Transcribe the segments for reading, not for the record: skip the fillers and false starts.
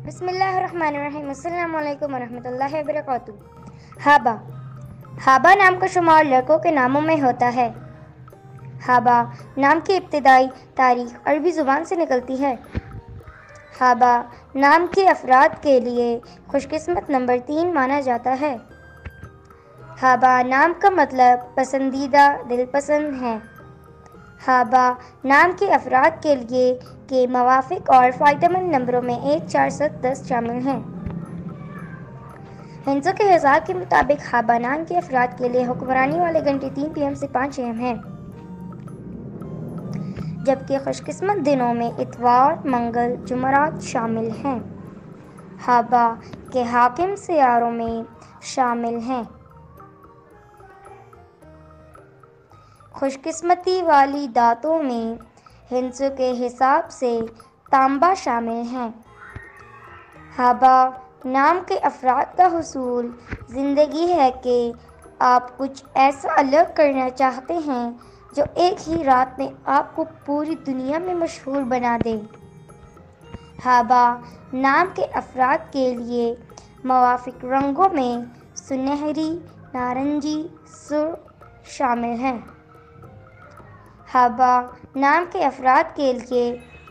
بسم اللہ الرحمن الرحیم، السلام علیکم ورحمۃ اللہ وبرکاتہ۔ حابہ، حابہ نام کا شمار لڑکوں کے ناموں میں ہوتا ہے۔ حابہ نام کی ابتدائی تاریخ عربی زبان سے نکلتی ہے۔ حابہ نام کے افراد کے لیے خوش قسمت نمبر 3 مانا جاتا ہے۔ حابہ نام کا مطلب پسندیدہ، دل پسند ہے۔ حابہ نام کے افراد کے لیے کے موافق اور فائدہ مند نمبروں میں 1، 4، 7، 10 شامل ہیں۔ ہندسوں کے حساب کے مطابق حابہ نام کے افراد کے لیے حکمرانی والے گھنٹے 3 PM سے 5 AM ہیں، جبکہ خوش قسمت دنوں میں اتوار، منگل، جمعرات شامل ہیں۔ حابہ کے حاکم سیاروں میں شامل ہیں۔ خوش قسمتی والی دھاتوں میں ہندسوں کے حساب سے تانبا شامل ہے۔ حابہ نام کے افراد کا حصول زندگی ہے کہ آپ کچھ ایسا الگ کرنا چاہتے ہیں جو ایک ہی رات میں آپ کو پوری دنیا میں مشہور بنا دے۔ حابہ نام کے افراد کے لیے موافق رنگوں میں سنہری، نارنجی، سرخ شامل ہیں۔ حابہ نام کے افراد کے لیے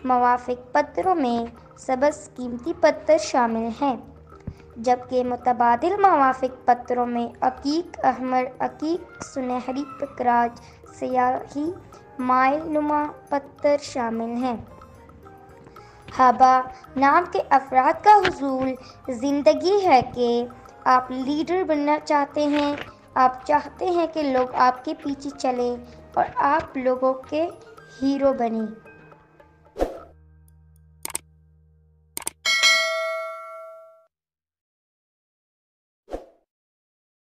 موافق پتھروں میں سبز قیمتی پتھر شامل ہیں، جبکہ متبادل موافق پتھروں میں عقیق احمر، عقیق سنہری، پکراج سیاہی مائل نما پتھر شامل ہیں۔ حابہ نام کے افراد کا حصول زندگی ہے کہ آپ لیڈر بننا چاہتے ہیں، آپ چاہتے ہیں کہ لوگ آپ کے پیچھے چلیں اور آپ لوگوں کے ہیرو بنیں۔